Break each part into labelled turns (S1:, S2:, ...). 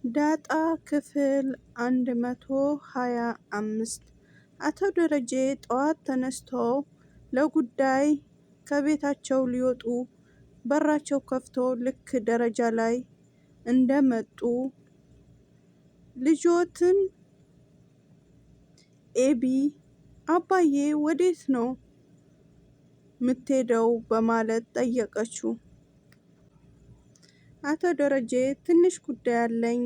S1: ዳጣ ክፍል 125 አቶ ደረጀ ጠዋት ተነስተው ለጉዳይ ከቤታቸው ሊወጡ በራቸው ከፍቶ ልክ ደረጃ ላይ እንደመጡ ልጆትን ኤቢ አባዬ ወዴት ነው ምትሄደው በማለት ጠየቀችው። አቶ ደረጀ ትንሽ ጉዳይ አለኝ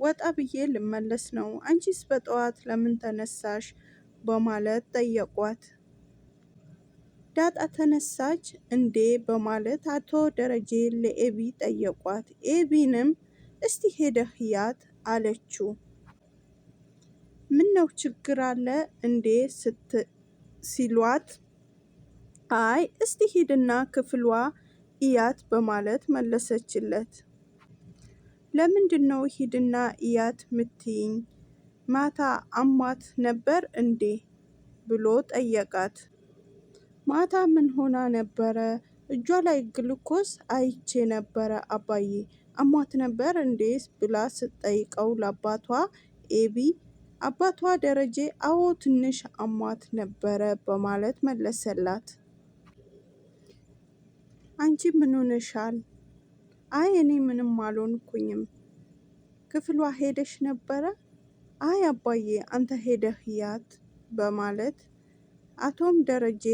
S1: ወጣ ብዬ ልመለስ ነው። አንቺስ በጠዋት ለምን ተነሳሽ በማለት ጠየቋት። ዳጣ ተነሳች እንዴ በማለት አቶ ደረጀ ለኤቢ ጠየቋት። ኤቢንም እስቲ ሄደህ ያት አለችው። ምነው ችግር አለ እንዴ ሲሏት አይ እስቲ ሂድና ክፍሏ እያት በማለት መለሰችለት። ለምንድነው ሂድና እያት ምትይኝ? ማታ አሟት ነበር እንዴ ብሎ ጠየቃት። ማታ ምን ሆና ነበረ? እጇ ላይ ግሉኮስ አይቼ ነበረ አባዬ አሟት ነበር እንዴ ብላ ስትጠይቀው ለአባቷ ኤቢ አባቷ ደረጀ አዎ ትንሽ አሟት ነበረ በማለት መለሰላት። አንቺ ምን ሆነሻል? አይ እኔ ምንም አልሆንኩኝም። ክፍሏ ሄደሽ ነበረ? አይ አባዬ አንተ ሄደህ ያት በማለት አቶም ደረጀ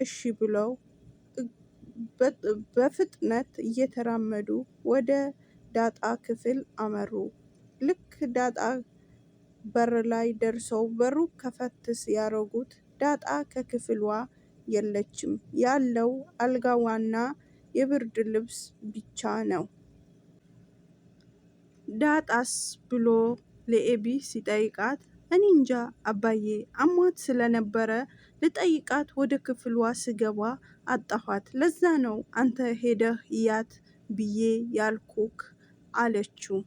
S1: እሺ ብለው በፍጥነት እየተራመዱ ወደ ዳጣ ክፍል አመሩ። ልክ ዳጣ በር ላይ ደርሰው በሩ ከፈት ሲያረጉት ዳጣ ከክፍሏ የለችም። ያለው አልጋዋና የብርድ ልብስ ብቻ ነው። ዳጣስ ብሎ ለኤቢ ሲጠይቃት እኔ እንጃ አባዬ አሟት ስለነበረ ልጠይቃት ወደ ክፍሏ ስገባ አጣኋት። ለዛ ነው አንተ ሄደህ እያት ብዬ ያልኩክ አለችው።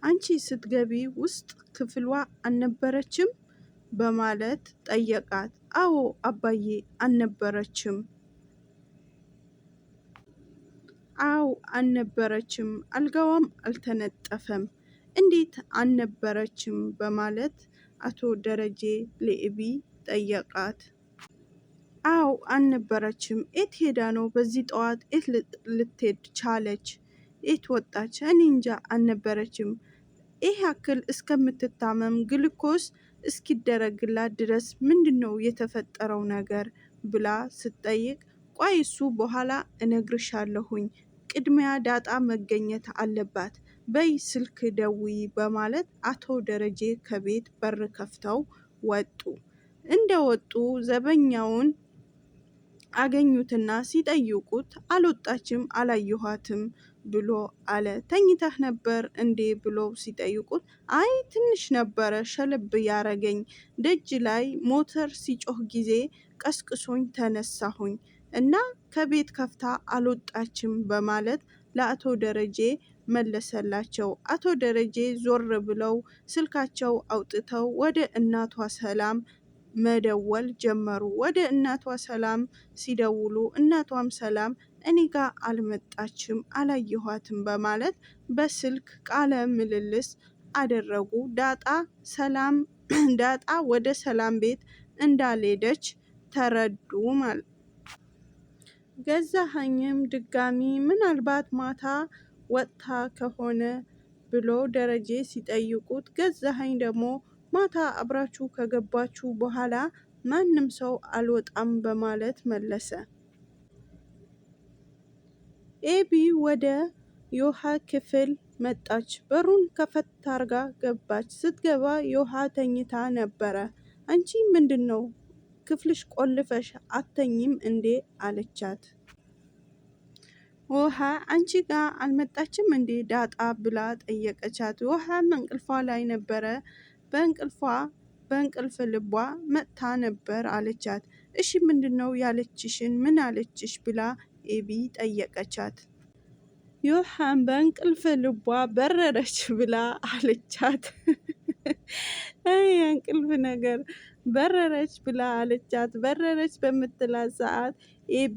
S1: አንቺ ስትገቢ ውስጥ ክፍሏ አልነበረችም በማለት ጠየቃት። አዎ አባዬ አልነበረችም። አዎ አልነበረችም አልጋዋም አልተነጠፈም። እንዴት አልነበረችም በማለት አቶ ደረጀ ለኤቢ ጠየቃት። አዎ አልነበረችም። የት ሄዳ ነው በዚህ ጠዋት የት ልትሄድ ቻለች? የት ወጣች? እኔ እንጃ አልነበረችም። ይህ ያክል እስከምትታመም ግሉኮስ እስኪደረግላት ድረስ ምንድነው የተፈጠረው ነገር ብላ ስትጠይቅ ቆይ እሱ በኋላ እነግርሻለሁኝ ቅድሚያ ዳጣ መገኘት አለባት በይ ስልክ ደውይ በማለት አቶ ደረጀ ከቤት በር ከፍተው ወጡ። እንደወጡ ዘበኛውን አገኙትና ሲጠይቁት አልወጣችም አላየኋትም ብሎ አለ። ተኝተህ ነበር እንዴ ብሎ ሲጠይቁት አይ ትንሽ ነበረ ሸለብ ያረገኝ ደጅ ላይ ሞተር ሲጮህ ጊዜ ቀስቅሶኝ ተነሳሁኝ እና ከቤት ከፍታ አልወጣችም በማለት ለአቶ ደረጀ መለሰላቸው። አቶ ደረጀ ዞር ብለው ስልካቸው አውጥተው ወደ እናቷ ሰላም መደወል ጀመሩ። ወደ እናቷ ሰላም ሲደውሉ እናቷም ሰላም እኔ ጋር አልመጣችም አላየኋትም በማለት በስልክ ቃለ ምልልስ አደረጉ። ዳጣ ወደ ሰላም ቤት እንዳልሄደች ተረዱ ማለት። ገዛኸኝም ድጋሚ ምናልባት ማታ ወጥታ ከሆነ ብሎ ደረጀ ሲጠይቁት ገዛኸኝ ደግሞ ማታ አብራችሁ ከገባችሁ በኋላ ማንም ሰው አልወጣም በማለት መለሰ። ኤቢ ወደ ዮሃ ክፍል መጣች። በሩን ከፈት አርጋ ገባች። ስትገባ ዮሃ ተኝታ ነበረ። አንቺ ምንድነው ክፍልሽ ቆልፈሽ አተኝም እንዴ አለቻት። ውሃ አንቺ ጋር አልመጣችም እንዴ ዳጣ ብላ ጠየቀቻት። ውሃም እንቅልፏ ላይ ነበረ። በእንቅልፍ ልቧ መጥታ ነበር አለቻት። እሺ ምንድነው ያለችሽን ምን አለችሽ ብላ ኤቢ ጠየቀቻት። ዮሐን በእንቅልፍ ልቧ በረረች ብላ አለቻት። የእንቅልፍ ነገር በረረች ብላ አለቻት። በረረች በምትላት ሰዓት ኤቢ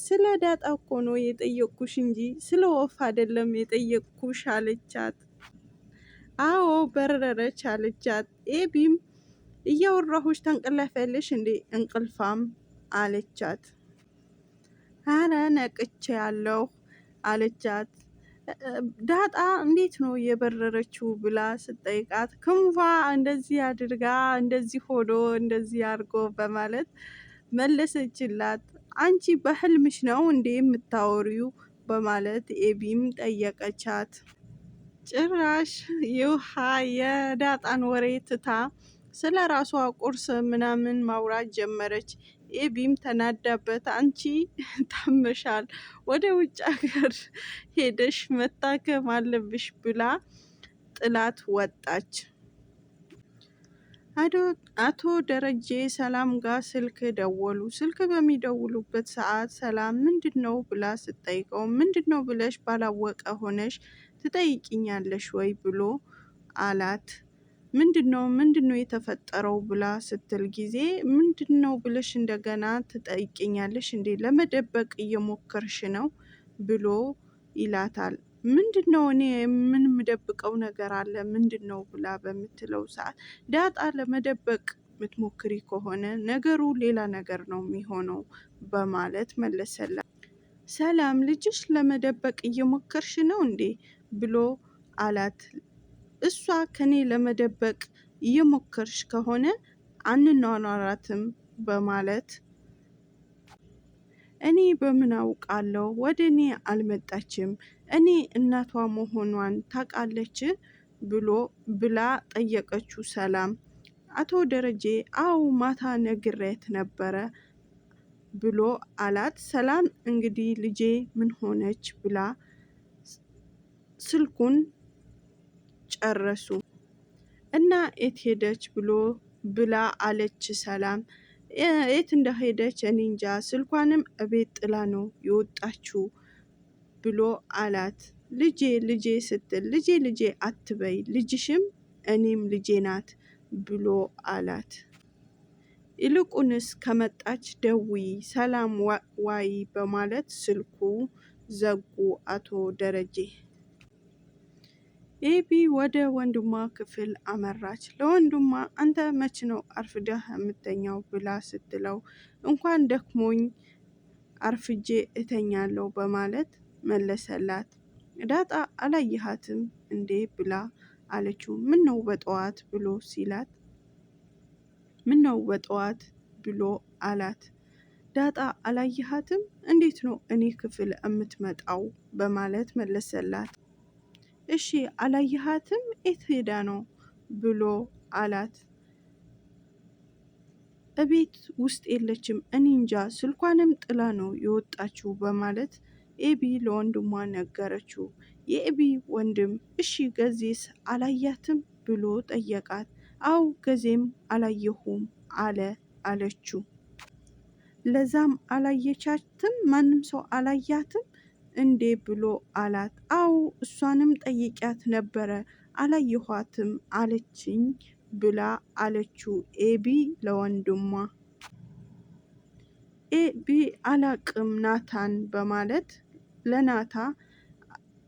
S1: ስለ ዳጣ እኮ ነው የጠየቅኩሽ እንጂ ስለ ወፍ አይደለም የጠየቅኩሽ አለቻት። አዎ በረረች አለቻት። ኤቢም እያወራሁሽ ታንቀላፊያለሽ እንዴ እንቅልፋም አለቻት። አረ ነቅቼ ያለሁ አለቻት። ዳጣ እንዴት ነው የበረረችው ብላ ስትጠይቃት ክንፏ እንደዚህ አድርጋ እንደዚህ ሆኖ እንደዚህ አድርጎ በማለት መለሰችላት። አንቺ በህልምሽ ነው እንዴ የምታወሪው በማለት ኤቢም ጠየቀቻት። ጭራሽ ይውሃ የዳጣን ወሬ ትታ ስለ ራሷ ቁርስ ምናምን ማውራት ጀመረች። ኤቢም ተናዳበት አንቺ ታመሻል፣ ወደ ውጭ ሀገር ሄደሽ መታከም አለብሽ ብላ ጥላት ወጣች። አቶ ደረጀ ሰላም ጋር ስልክ ደወሉ። ስልክ በሚደውሉበት ሰዓት ሰላም ምንድነው ብላ ስትጠይቀው ምንድነው ብለሽ ባላወቀ ሆነሽ ትጠይቂኛለሽ ወይ ብሎ አላት። ምንድነው የተፈጠረው ብላ ስትል ጊዜ ምንድነው ብለሽ እንደገና ትጠይቂኛለሽ እንዴ ለመደበቅ እየሞከርሽ ነው ብሎ ይላታል። ምንድነው እኔ ምን የምደብቀው ነገር አለ ምንድነው ብላ በምትለው ሰዓት ዳጣ ለመደበቅ የምትሞክሪ ከሆነ ነገሩ ሌላ ነገር ነው የሚሆነው በማለት መለሰላት። ሰላም ልጅሽ ለመደበቅ እየሞከርሽ ነው እንዴ ብሎ አላት። እሷ ከኔ ለመደበቅ እየሞከርሽ ከሆነ አንኗኗራትም በማለት እኔ በምን አውቃለሁ ወደ እኔ አልመጣችም፣ እኔ እናቷ መሆኗን ታውቃለች ብላ ጠየቀችው ሰላም። አቶ ደረጀ አው ማታ ነግሬያት ነበረ ብሎ አላት። ሰላም እንግዲህ ልጄ ምን ሆነች ብላ ስልኩን ጨረሱ እና የት ሄደች ብላ አለች ሰላም። የት እንደሄደች እኔ እንጃ፣ ስልኳንም እቤት ጥላ ነው የወጣችው ብሎ አላት። ልጄ ስትል ልጄ አትበይ፣ ልጅሽም እኔም ልጄ ናት ብሎ አላት። ይልቁንስ ከመጣች ደውይ፣ ሰላም ዋይ በማለት ስልኩ ዘጉ አቶ ደረጀ። ኤቢ ወደ ወንድሟ ክፍል አመራች። ለወንድሟ አንተ መች ነው አርፍደህ የምተኛው ብላ ስትለው እንኳን ደክሞኝ አርፍጄ እተኛለሁ በማለት መለሰላት። ዳጣ አላየሃትም እንዴ ብላ አለችው። ምን ነው በጠዋት ብሎ ሲላት ምን ነው በጠዋት ብሎ አላት። ዳጣ አላየሃትም እንዴት ነው እኔ ክፍል የምትመጣው በማለት መለሰላት። እሺ አላየሃትም የት ሄዳ ነው ብሎ አላት። እቤት ውስጥ የለችም እኔ እንጃ፣ ስልኳንም ጥላ ነው የወጣችው በማለት ኤቢ ለወንድሟ ነገረችው። የኤቢ ወንድም እሺ ገዜስ አላያትም ብሎ ጠየቃት። አው ገዜም አላየሁም አለችው። ለዛም አላየቻትም ማንም ሰው አላያትም እንዴ ብሎ አላት። አው እሷንም ጠይቂያት ነበረ አላየኋትም አለችኝ ብላ አለችው ኤቢ ለወንድሟ። ኤቢ አላቅም ናታን በማለት ለናታ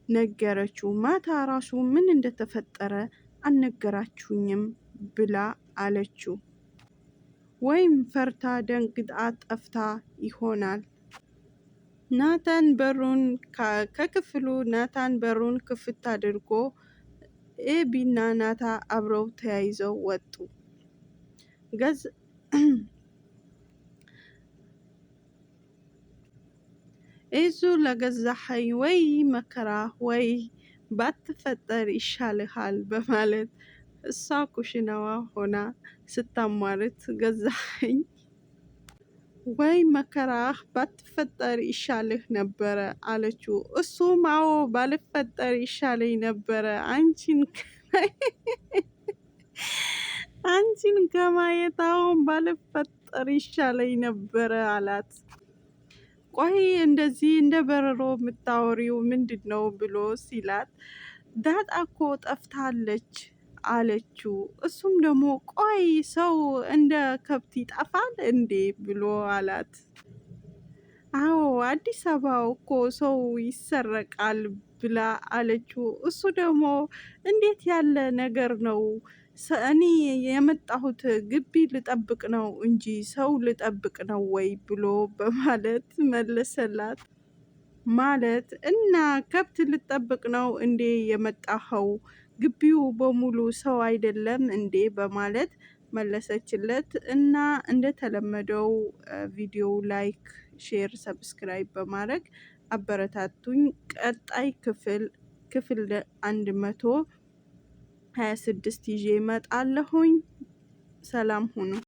S1: ነገረችው። ማታ ራሱ ምን እንደተፈጠረ አልነገራችሁኝም ብላ አለችው። ወይም ፈርታ ደንግጣ ጠፍታ ይሆናል። ናታን በሩን ከክፍሉ ናታን በሩን ክፍት አድርጎ ኤቢና ናታ አብረው ተያይዘው ወጡ። እዙ ለገዛኸኝ ወይ መከራ ወይ ባትፈጠር ይሻልሃል በማለት እሷ ኩሽናዋ ሆና ስታሟርት ገዛኸኝ ወይ መከራህ ባትፈጠር ይሻልህ ነበረ አለችው። እሱም አዎ ባልፈጠር ይሻለኝ ነበረ አንቺን ከማየት አሁን ባልፈጠር ይሻለኝ ነበረ አላት። ቆይ እንደዚህ እንደ በረሮ የምታወሪው ምንድን ነው ብሎ ሲላት ዳጣ እኮ ጠፍታለች አለችው። እሱም ደግሞ ቆይ ሰው እንደ ከብት ይጠፋል እንዴ ብሎ አላት። አዎ አዲስ አበባ እኮ ሰው ይሰረቃል ብላ አለችው። እሱ ደግሞ እንዴት ያለ ነገር ነው? እኔ የመጣሁት ግቢ ልጠብቅ ነው እንጂ ሰው ልጠብቅ ነው ወይ ብሎ በማለት መለሰላት። ማለት እና ከብት ልጠብቅ ነው እንዴ የመጣኸው? ግቢው በሙሉ ሰው አይደለም እንዴ በማለት መለሰችለት። እና እንደተለመደው ቪዲዮ ላይክ፣ ሼር፣ ሰብስክራይብ በማድረግ አበረታቱኝ። ቀጣይ ክፍል 126 ይዤ እመጣለሁኝ። ሰላም ሁኑ።